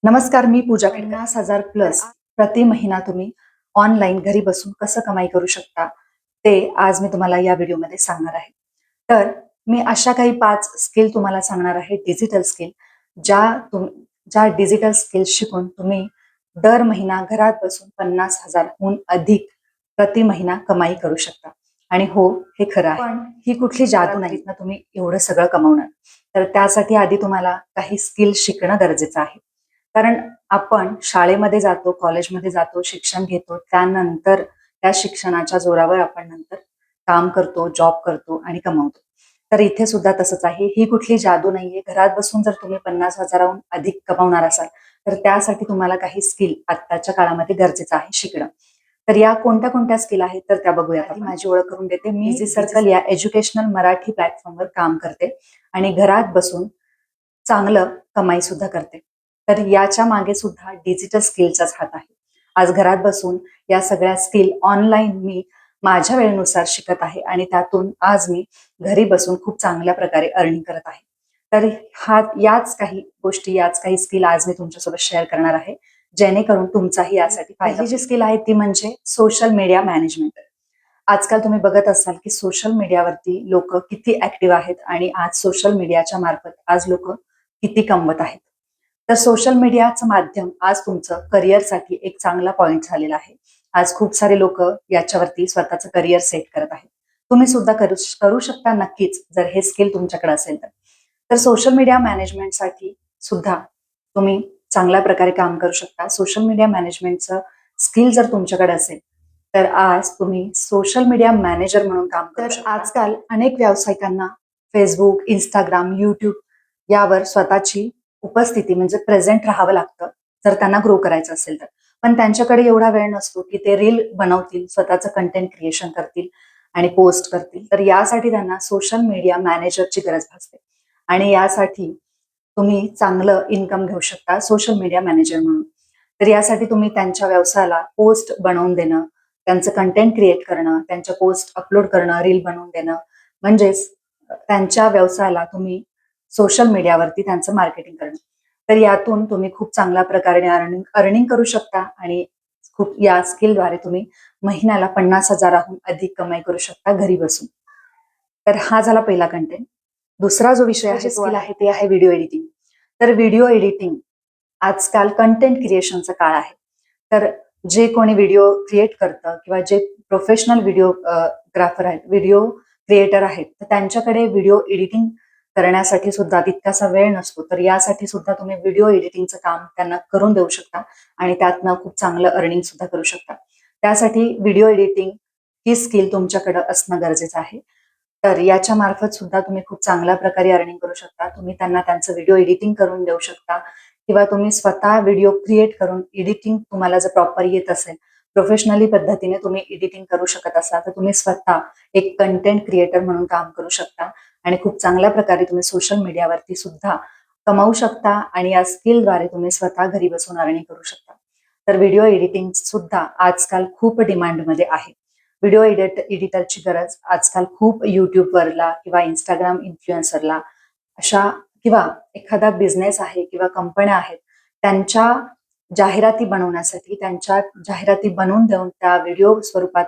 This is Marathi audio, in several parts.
नमस्कार, मी पूजा खेडकर. 50,000 प्लस प्रति महिना तुम्ही ऑनलाईन घरी बसून कसं कमाई करू शकता, ते आज मी तुम्हाला या व्हिडिओमध्ये सांगणार आहे. तर मी अशा काही 5 स्किल तुम्हाला सांगणार आहे, डिजिटल स्किल, ज्या ज्या डिजिटल स्किल्स शिकून तुम्ही दर महिना घरात बसून 50,000 हून अधिक प्रति महिना कमाई करू शकता. आणि हो, हे खरं आहे. पण ही कुठली जादू नाही ना तुम्ही एवढं सगळं कमवणार. तर त्यासाठी आधी तुम्हाला काही स्किल शिकणं गरजेचं आहे. कारण आपण शाळेमध्ये जातो, कॉलेजमध्ये जातो, शिक्षण घेतो, त्यानंतर त्या शिक्षणाच्या जोरावर आपण नंतर काम करतो, जॉब करतो आणि कमवतो. तर इथे सुद्धा तसंच आहे. ही कुठली जादू नाहीये. घरात बसून जर तुम्ही 50,000हून अधिक कमावणार असाल, तर त्यासाठी तुम्हाला काही स्किल आत्ताच्या काळामध्ये गरजेचं आहे शिकणं. तर या कोणत्या कोणत्या स्किल आहेत तर त्या बघूया. आधी माझी ओळख करून देते. मी इझी सर्कल या एज्युकेशनल मराठी प्लॅटफॉर्मवर काम करते आणि घरात बसून चांगलं कमाई सुद्धा करते. तर याच्या मागे सुद्धा डिजिटल स्किलचाच हात आहे. आज घरात बसून या सगळ्या स्किल ऑनलाईन मी माझ्या वेळेनुसार शिकत आहे आणि त्यातून आज मी घरी बसून खूप चांगल्या प्रकारे अर्निंग करत आहे. तर याच काही गोष्टी, याच काही स्किल आज मी तुमच्यासोबत शेअर करणार आहे, जेणेकरून तुमचाही यासाठी फायदा. पहिली जी स्किल आहे ती म्हणजे सोशल मीडिया मॅनेजमेंट. आजकाल तुम्ही बघत असाल की सोशल मीडियावरती लोक किती ऍक्टिव्ह आहेत आणि आज सोशल मीडियाच्या मार्फत आज लोक किती कमवत आहेत. तर सोशल मीडियाचं माध्यम आज तुमचं करिअरसाठी एक चांगला पॉइंट झालेला आहे. आज खूप सारे लोक याच्यावरती स्वतःचं करिअर सेट करत आहेत. तुम्ही सुद्धा करू शकता नक्कीच, जर हे स्किल तुमच्याकडे असेल तर. तर सोशल मीडिया मॅनेजमेंटसाठी सुद्धा तुम्ही चांगल्या प्रकारे काम करू शकता. सोशल मीडिया मॅनेजमेंटचं स्किल जर तुमच्याकडे असेल तर आज तुम्ही सोशल मीडिया मॅनेजर म्हणून काम करू शकता. आजकाल अनेक व्यावसायिकांना फेसबुक, इंस्टाग्राम, युट्यूब यावर स्वतःची उपस्थिती म्हणजे प्रेझेंट राहावं लागतं, जर त्यांना ग्रो करायचं असेल तर. पण त्यांच्याकडे एवढा वेळ नसतो की ते रील बनवतील, स्वतःचं कंटेंट क्रिएशन करतील आणि पोस्ट करतील. तर यासाठी त्यांना सोशल मीडिया मॅनेजरची गरज भासते आणि यासाठी तुम्ही चांगलं इन्कम घेऊ शकता सोशल मीडिया मॅनेजर म्हणून. तर यासाठी तुम्ही त्यांच्या व्यवसायाला पोस्ट बनवून देणं, त्यांचं कंटेंट क्रिएट करणं, त्यांच्या पोस्ट अपलोड करणं, रील बनवून देणं, म्हणजेच त्यांच्या व्यवसायाला तुम्ही सोशल मीडियावरती त्यांचं मार्केटिंग करणं. तर यातून तुम्ही खूप चांगल्या प्रकारे अर्निंग करू शकता आणि खूप या स्किलद्वारे तुम्ही महिन्याला 50,000हून अधिक कमाई करू शकता घरी बसून. तर हा झाला पहिला कंटेंट. दुसरा जो विषय आहे, स्किल आहे, ते आहे व्हिडिओ एडिटिंग. तर व्हिडिओ एडिटिंग आजकाल कंटेंट क्रिएशनचा काळ आहे. तर जे कोणी व्हिडिओ क्रिएट करतं किंवा जे प्रोफेशनल व्हिडिओग्राफर आहेत, व्हिडिओ क्रिएटर आहेत, तर त्यांच्याकडे व्हिडिओ एडिटिंग करण्यासाठी सुद्धा तितकासा वेळ नसतो. तर यासाठी सुद्धा तुम्ही व्हिडिओ एडिटिंगचं काम त्यांना करून देऊ शकता आणि त्यातनं खूप चांगलं अर्निंग सुद्धा करू शकता. त्यासाठी व्हिडिओ एडिटिंग ही स्किल तुमच्याकडे असणं गरजेचं आहे. तर याच्या मार्फत सुद्धा तुम्ही खूप चांगल्या प्रकारे अर्निंग करू शकता. तुम्ही त्यांना त्यांचं व्हिडिओ एडिटिंग करून देऊ शकता किंवा तुम्ही स्वतः व्हिडिओ क्रिएट करून एडिटिंग तुम्हाला जर प्रॉपर येत असेल, प्रोफेशनली पद्धतीने तुम्ही एडिटिंग करू शकत असाल, तर तुम्ही स्वतः एक कंटेंट क्रिएटर म्हणून काम करू शकता आणि खूप चांगल्या प्रकारे तुम्ही सोशल मीडियावरती सुद्धा कमावू शकता आणि या स्किलद्वारे तुम्ही स्वतः घरी बसून अर्निंग करू शकता. तर व्हिडिओ एडिटिंग सुद्धा आजकाल खूप डिमांडमध्ये आहे. व्हिडिओ एडिटरची गरज आजकाल खूप युट्यूबवरला किंवा इंस्टाग्राम इन्फ्लुएन्सरला अशा किंवा एखादा बिझनेस आहे किंवा कंपन्या आहेत, त्यांच्या जाहिराती बनवण्यासाठी, त्यांच्या जाहिराती बनवून देऊन त्या व्हिडिओ स्वरूपात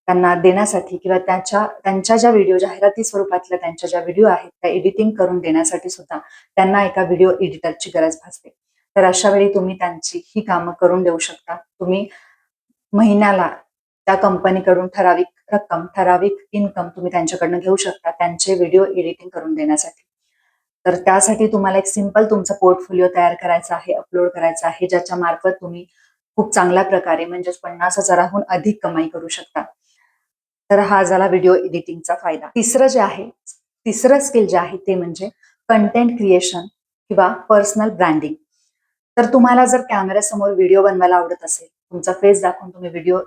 त्यांना देण्यासाठी किंवा त्यांच्या ज्या व्हिडिओ जाहिराती स्वरूपातल्या त्यांच्या ज्या व्हिडिओ आहेत त्या एडिटिंग करून देण्यासाठी सुद्धा त्यांना एका व्हिडिओ एडिटरची गरज भासते. तर अशा वेळी तुम्ही त्यांची ही कामं करून देऊ शकता. तुम्ही महिन्याला त्या कंपनीकडून ठराविक रक्कम, ठराविक इन्कम तुम्ही त्यांच्याकडनं घेऊ शकता त्यांचे व्हिडिओ एडिटिंग करून देण्यासाठी. तर त्यासाठी तुम्हाला एक सिंपल तुमचा पोर्टफोलिओ तयार करायचा आहे, अपलोड करायचा आहे, ज्याच्या मार्फत तुम्ही खूप चांगल्या प्रकारे म्हणजेच 50,000हून अधिक कमाई करू शकता. तर हा झाला व्हिडिओ एडिटिंगचा फायदा. तिसरं स्किल जे आहे ते म्हणजे कंटेंट क्रिएशन किंवा पर्सनल ब्रँडिंग. तर तुम्हाला जर कॅमेऱ्यासमोर व्हिडिओ बनवायला आवडत असेल, तुमचा फेस दाखवून तुम्ही व्हिडिओ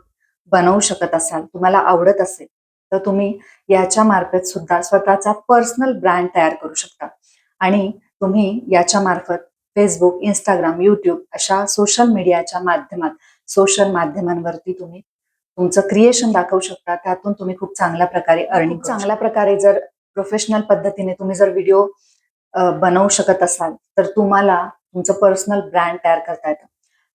बनवू शकत असाल, तुम्हाला आवडत असेल, तर तुम्ही याच्या मार्फत सुद्धा स्वतःचा पर्सनल ब्रँड तयार करू शकता आणि तुम्ही याच्या मार्फत फेसबुक, इंस्टाग्राम, युट्यूब अशा सोशल माध्यमांवरती तुम्ही तुमचं क्रिएशन दाखवू शकता. त्यातून तुम्ही खूप चांगल्या प्रकारे अर्निंग चांगल्या प्रकारे जर प्रोफेशनल पद्धतीने तुम्ही जर व्हिडिओ बनवू शकत असाल, तर तुम्हाला तुमचं पर्सनल ब्रँड तयार करता येतं.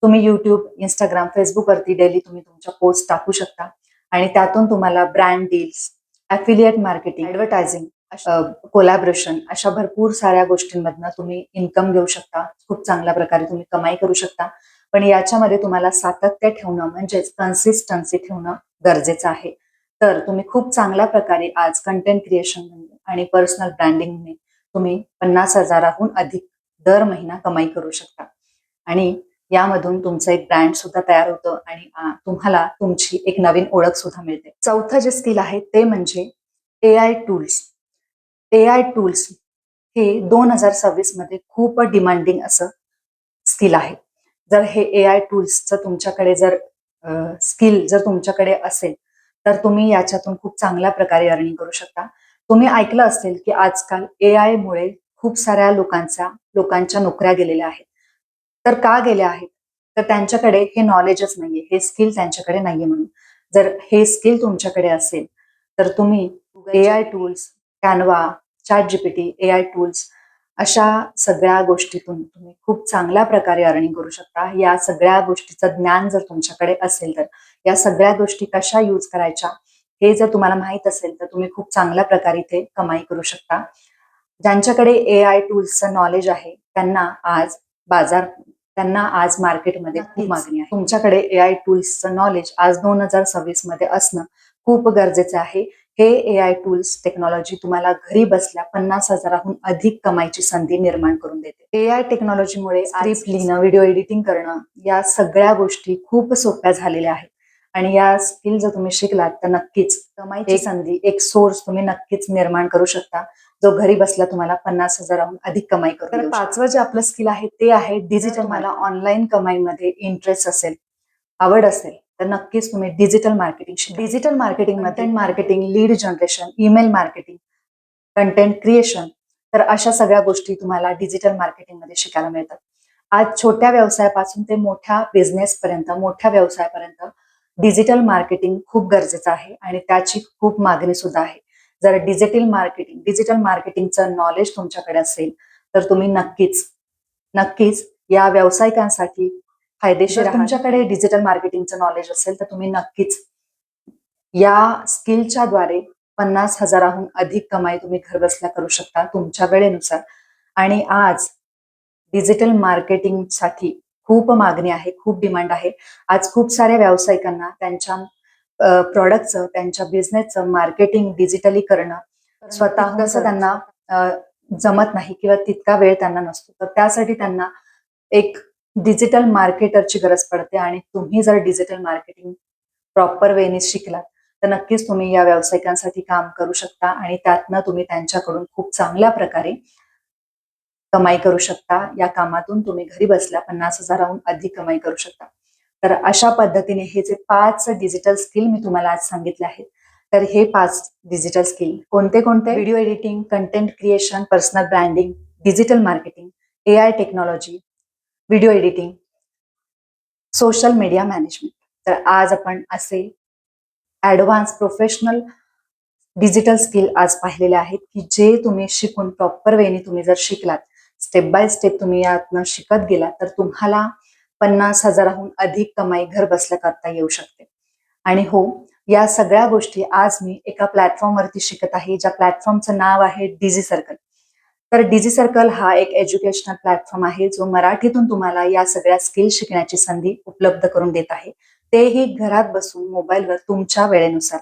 तुम्ही युट्यूब, इंस्टाग्राम, फेसबुकवरती डेली तुम्ही तुमच्या पोस्ट टाकू शकता आणि त्यातून तुम्हाला brand deals, affiliate marketing, advertising, collaboration अशा भरपूर साऱ्या गोष्टींमधनं तुम्ही इन्कम घेऊ शकता. खूप चांगल्या प्रकारे तुम्ही कमाई करू शकता. पण याच्यामध्ये तुम्हाला सातत्य ठेवणं म्हणजेच कन्सिस्टन्सी ठेवणं गरजेचं आहे. तर तुम्ही खूप चांगल्या प्रकारे आज कंटेंट क्रिएशन आणि पर्सनल ब्रँडिंगने तुम्ही 50,000हून अधिक दर महिना कमाई करू शकता आणि यामधून तुमचं एक ब्रँड सुद्धा तयार होतं आणि तुम्हाला तुमची एक नवीन ओळख सुद्धा मिळते. चौथं जे स्किल आहे ते म्हणजे AI टूल्स. AI टूल्स हे 2026 मध्ये खूप डिमांडिंग असं स्किल आहे. जर हे AI टूल्सचं तुमच्याकडे जर स्किल जर तुमच्याकडे असेल तर तुम्ही याच्यातून खूप चांगल्या प्रकारे अर्निंग करू शकता. तुम्ही ऐकलं असेल की आजकाल AI मुळे खूप साऱ्या लोकांच्या नोकऱ्या गेलेल्या आहेत. तर का गेल्या आहेत? तर त्यांच्याकडे हे नॉलेजच नाहीये, हे स्किल त्यांच्याकडे नाहीये म्हणून. जर हे स्किल तुमच्याकडे असेल तर तुम्ही AI tools, Canva, ChatGPT, AI tools अशा सगळ्या गोष्टीतून तुम्ही खूप चांगल्या प्रकारे अर्निंग करू शकता. या सगळ्या गोष्टीचं ज्ञान जर तुमच्याकडे असेल तर या सगळ्या गोष्टी कशा यूज करायच्या हे जर तुम्हाला माहित असेल तर तुम्ही खूप चांगल्या प्रकारे इथे कमाई करू शकता. ज्यांच्याकडे AI टूल्सचं नॉलेज आहे त्यांना आज मार्केटमध्ये खूप मागणी आहे. तुमच्याकडे AI टूल्सचं नॉलेज आज 2026 मध्ये असणं खूप गरजेचं आहे. हे AI टूल्स टेक्नॉलॉजी तुम्हाला घरी बसल्या 50,000हून अधिक कमाईची संधी निर्माण करून देते. AI टेक्नॉलॉजीमुळे स्क्रिप्ट लिहिणं, व्हिडिओ एडिटिंग करणं या सगळ्या गोष्टी खूप सोप्या झालेल्या आहेत आणि या स्किल जर तुम्ही शिकलात तर नक्कीच कमाईची संधी, एक सोर्स तुम्ही नक्कीच निर्माण करू शकता जो घरी बसल्या तुम्हाला 50,000हून अधिक कमाई करू. तर पाचवं जे आपलं स्किल आहे ते आहे डिजिटल. तुम्हाला ऑनलाईन कमाईमध्ये इंटरेस्ट असेल, आवड असेल तर नक्कीच तुम्ही डिजिटल मार्केटिंग शिका. Digital marketing, content marketing, lead generation, email marketing, content creation तर अशा सगळ्या गोष्टी तुम्हाला डिजिटल मार्केटिंगमध्ये शिकायला मिळतात. आज छोट्या व्यवसायापासून ते मोठ्या बिझनेसपर्यंत, मोठ्या व्यवसायापर्यंत डिजिटल मार्केटिंग खूप गरजेचं आहे आणि त्याची खूप मागणी सुद्धा आहे. जर डिजिटल मार्केटिंगचं नॉलेज तुमच्याकडे असेल तर तुम्ही नक्कीच या व्यावसायिकांसाठी फायदेशीर. तुमच्याकडे डिजिटल मार्केटिंगचं नॉलेज असेल तर तुम्ही नक्कीच या स्किलच्या द्वारे 50,000हून अधिक कमाई तुम्ही घर बसल्या करू शकता तुमच्या वेळेनुसार. आणि आज डिजिटल मार्केटिंगसाठी खूप मागणी आहे, खूप डिमांड आहे. आज खूप साऱ्या व्यावसायिकांना त्यांच्या प्रॉडक्टचं, त्यांच्या बिझनेसचं मार्केटिंग डिजिटली करणं स्वतः कसं त्यांना जमत नाही किंवा तितका वेळ त्यांना नसतो. तर त्यासाठी त्यांना एक डिजिटल मार्केटरची गरज पडते आणि तुम्ही जर डिजिटल मार्केटिंग प्रॉपर वेने शिकलात तर नक्कीच तुम्ही या व्यावसायिकांसाठी काम करू शकता आणि त्यातनं तुम्ही त्यांच्याकडून खूप चांगल्या प्रकारे कमाई करू शकता. या कामातून तुम्ही घरी बसल्या 50,000हून अधिक कमाई करू शकता. तर अशा पद्धतीने हे जे 5 डिजिटल स्किल मी तुम्हाला आज सांगितले आहेत तर हे 5 डिजिटल स्किल कोणते? Video editing, content creation, personal branding, digital marketing, AI technology, video editing, social media management. तर आज आपण असे ऍडव्हान्स प्रोफेशनल डिजिटल स्किल आज पाहिलेले आहेत की जे तुम्ही शिकून प्रॉपर वेने तुम्ही जर शिकलात, स्टेप बाय स्टेप तुम्ही यातनं शिकत गेलात तर तुम्हाला 50,000हून अधिक कमाई घर बसल्या करता येऊ शकते. आणि हो, या सगळ्या गोष्टी आज मी एका प्लॅटफॉर्मवरती शिकत आहे, ज्या प्लॅटफॉर्मचं नाव आहे डिजी सर्कल. तर डिजी सर्कल हा एक एज्युकेशनल प्लॅटफॉर्म आहे जो मराठीतून तुम्हाला या सगळ्या स्किल शिकण्याची संधी उपलब्ध करून देत आहे, तेही घरात बसून मोबाईलवर तुमच्या वेळेनुसार.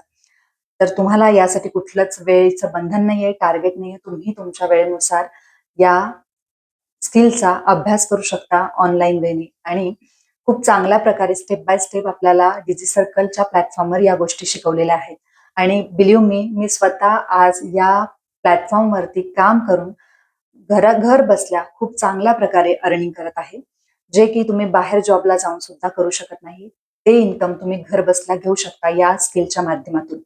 तर तुम्हाला यासाठी कुठलंच वेळेचं बंधन नाहीये, टार्गेट नाहीये. तुम्ही तुमच्या वेळेनुसार या स्किलचा अभ्यास करू शकता ऑनलाईन वेने आणि खूप चांगल्या प्रकारे स्टेप बाय स्टेप आपल्याला डिजी सर्कलच्या प्लॅटफॉर्मवर या गोष्टी शिकवलेल्या आहेत. आणि बिलीव्ह मी स्वतः आज या प्लॅटफॉर्मवरती काम करून घर बसल्या खूप चांगल्या प्रकारे अर्निंग करत आहे, जे की तुम्ही बाहेर जॉबला जाऊन सुद्धा करू शकत नाही. ते इन्कम तुम्ही घर बसल्या घेऊ शकता या स्किलच्या माध्यमातून.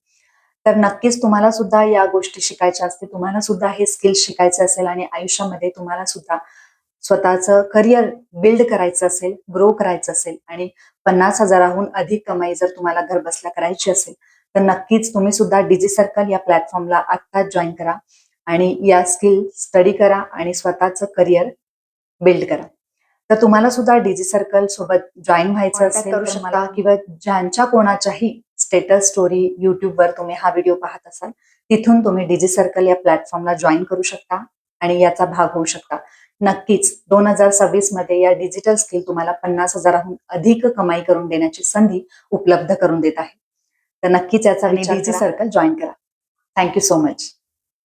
तर नक्कीच तुम्हाला सुद्धा या गोष्टी शिकायच्या असतील, तुम्हाला सुद्धा हे स्किल शिकायचे असेल आणि आयुष्यामध्ये तुम्हाला सुद्धा स्वतःचं करिअर बिल्ड करायचं असेल, ग्रो करायचं असेल आणि 50,000हून अधिक कमाई जर तुम्हाला घर बसल्या करायची असेल तर नक्कीच तुम्ही सुद्धा डिजी सर्कल या प्लॅटफॉर्मला आत्ताच जॉईन करा आणि या स्किल स्टडी करा आणि स्वतःचं करिअर बिल्ड करा. तर तुम्हाला सुद्धा डिजी सर्कल सोबत जॉईन व्हायचं Contact असेल करू तर शकता. मला किंवा ज्यांच्या कोणाच्याही स्टेटस स्टोरी युट्यूबवर तुम्ही हा व्हिडिओ पाहत असाल तिथून तुम्ही डिजी सर्कल या प्लॅटफॉर्मला जॉईन करू शकता आणि याचा भाग होऊ शकता. नक्कीच 2026 मध्ये या डिजिटल स्किल तुम्हाला 50,000हून अधिक कमाई करून देण्याची संधी उपलब्ध करून देत आहे. तर नक्कीच याचा आणि विचार डिजी करा, सर्कल जॉईन करा. Thank you so much.